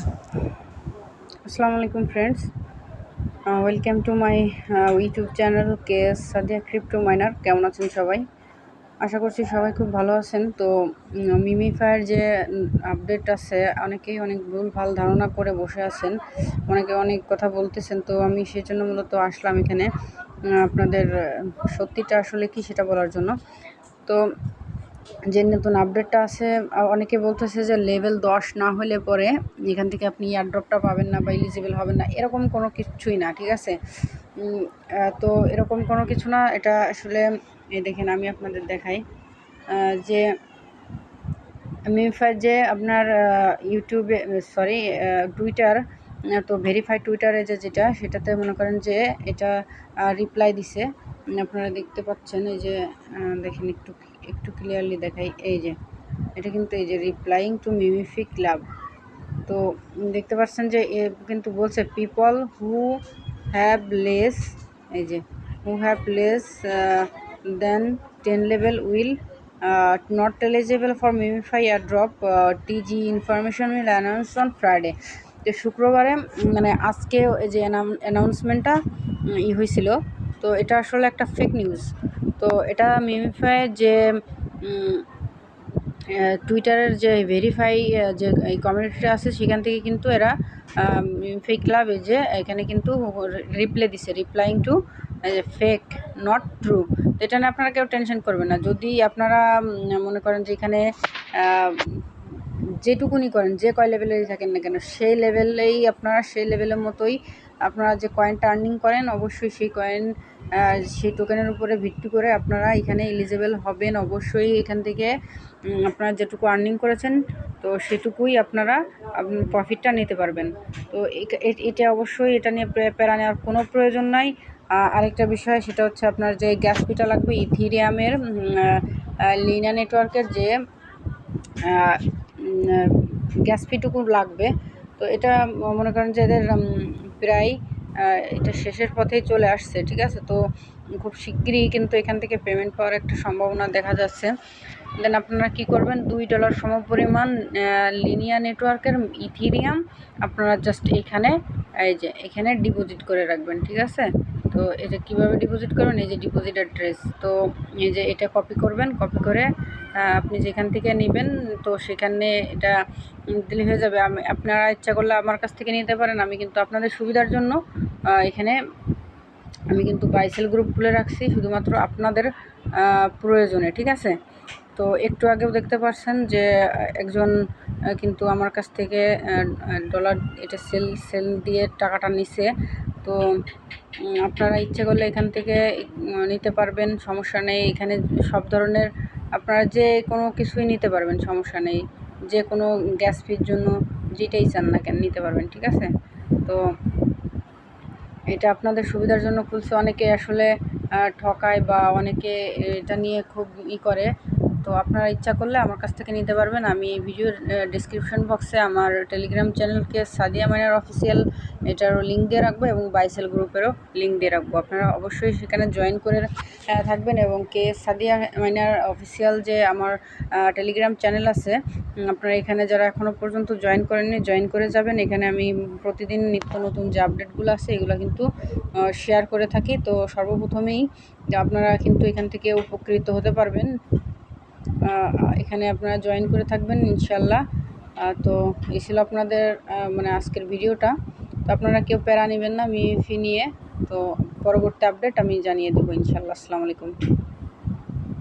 আসসালামু আলাইকুম friends, welcome to my YouTube channel KS Sadia crypto minor. কেমন আছেন সবাই? আশা করছি সবাই খুব ভালো আছেন। তো মিমিফায়ের যে আপডেট আছে, অনেকেই অনেক ভুলভাল ধারণা করে বসে আছেন, অনেকে অনেক কথা বলতেছেন। তো আমি সেই জন্য মূলত আসলাম এখানে আপনাদের সত্যিটা আসলে কি সেটা বলার জন্য। তো যে নতুন আপডেটটা আছে, অনেকে বলতেছে যে লেভেল 10 না হলে পরে এখান থেকে আপনি এয়ারড্রপটা পাবেন না বা এলিজিবল হবেন না, এরকম কোনো কিছুই না, ঠিক আছে? তো এরকম কোনো কিছু না। এটা আসলে দেখেন, আমি আপনাদের দেখাই যে মিমিফাই যে আপনার ইউটিউবে টুইটার, তো ভেরিফাইড টুইটারে যেটা সেটাতে মনে করেন যে এটা রিপ্লাই দিছে। আপনারা দেখতে পাচ্ছেন, এই যে দেখেন, একটু ক্লিয়ারলি দেখাই। এই যে এটা কিন্তু এই যে রিপ্লাইং টু মিমিফি ক্লাব, তো দেখতে পাচ্ছেন যে এ কিন্তু বলছে পিপল হু হ্যাভ লেস, এই যে who have less than 10 level will not eligible for MemeFi airdrop, টিজি information will announce on Friday. তো শুক্রবারে মানে আজকে এই যে অ্যানাউন্সমেন্টটা হয়েছিল। তো এটা আসলে একটা ফেক নিউজ। তো এটা মিমিফাই যে টুইটারের যে ভেরিফাই যে এই কমিউনিটিটা আছে, সেখান থেকে কিন্তু এরা ফেক ক্লাবে যে এখানে কিন্তু রিপ্লাই দিছে, replying two fake, not true. তো এটা নিয়ে আপনারা কেউ টেনশন করবেন না। যদি আপনারা মনে করেন যে এখানে যেটুকুনি করেন, যে কয় লেভেলেই থাকেন না কেন, সেই লেভেলেই আপনারা সেই লেভেলের মতোই আপনারা যে কয়েনটা আর্নিং করেন, অবশ্যই সেই কয়েন সেই টোকেনের উপরে ভিত্তি করে আপনারা এখানে এলিজিবল হবেন। অবশ্যই এখান থেকে আপনারা যেটুকু আর্নিং করেছেন, তো সেটুকুই আপনারা প্রফিটটা নিতে পারবেন। তো এটা অবশ্যই, এটা নিয়ে প্যারা নেওয়ার কোনো প্রয়োজন নাই। আরেকটা বিষয়, সেটা হচ্ছে আপনার যে গ্যাস ফিটা লাগবে ইথিরিয়ামের লিনা নেটওয়ার্কের যে গ্যাস ফিটুকু লাগবে। তো এটা মনে করেন যে এদের প্রায় এটা শেষের পথেই চলে আসছে, ঠিক আছে? তো খুব শিগগিরই কিন্তু এখান থেকে পেমেন্ট পাওয়ার একটা সম্ভাবনা দেখা যাচ্ছে। দেন আপনারা কি করবেন, $2 সমপরিমাণ লিনিয়া নেটওয়ার্কের ইথিরিয়াম আপনারা জাস্ট এই যে এখানে ডিপোজিট করে রাখবেন, ঠিক আছে? তো এটা কীভাবে ডিপোজিট করবেন, এই যে ডিপোজিট অ্যাড্রেস, তো এই যে এটা কপি করবেন, কপি করে আপনি যেখান থেকে নেবেন, তো সেখানে এটা দিলে হয়ে যাবে। আপনারা ইচ্ছা করলে আমার কাছ থেকে নিতে পারেন। আমি কিন্তু আপনাদের সুবিধার জন্য এখানে আমি কিন্তু বাইসেল গ্রুপ খুলে রাখছি শুধুমাত্র আপনাদের প্রয়োজনে, ঠিক আছে? তো একটু আগেও দেখতে পাচ্ছেন যে একজন কিন্তু আমার কাছ থেকে ডলার এটা সেল দিয়ে টাকাটা নিছে। তো আপনারা ইচ্ছে করলে এখান থেকে নিতে পারবেন, সমস্যা নেই। এখানে সব ধরনের আপনারা যে কোনো কিছুই নিতে পারবেন, সমস্যা নেই। যে কোনো গ্যাস ফির জন্য যেটাই চান না কেন নিতে পারবেন, ঠিক আছে? তো এটা আপনাদের সুবিধার জন্য খুলছে। অনেকে আসলে ঠকায় বা অনেকে এটা নিয়ে খুব করে। তো আপনারা ইচ্ছা করলে আমার কাছ থেকে নিতে পারবেন। আমি ভিডিওর ডিসক্রিপশন বক্সে আমার টেলিগ্রাম চ্যানেলকে সাদিয়া মাইনার অফিসিয়াল এটারও লিঙ্ক দিয়ে রাখবো এবং বাইসেল গ্রুপেরও লিঙ্ক দিয়ে রাখবো। আপনারা অবশ্যই সেখানে জয়েন করে থাকবেন এবং সাদিয়া মাইনার অফিসিয়াল যে আমার টেলিগ্রাম চ্যানেল আছে, আপনারা এখানে যারা এখনও পর্যন্ত জয়েন করেননি, জয়েন করে যাবেন। এখানে আমি প্রতিদিন নিত্য নতুন যে আপডেটগুলো আছে এগুলো কিন্তু শেয়ার করে থাকি। তো সর্বপ্রথমেই আপনারা কিন্তু এখান থেকে উপকৃত হতে পারবেন। এখানে আপনারা জয়েন করে থাকবেন ইনশাল্লাহ। তো এই ছিল আপনাদের মানে আজকের ভিডিওটা। তো আপনারা কেউ প্যারা নেবেন না মিমি ফি নিয়ে। তো পরবর্তী আপডেট আমি জানিয়ে দেবো ইনশাল্লাহ। আসসালামু আলাইকুম।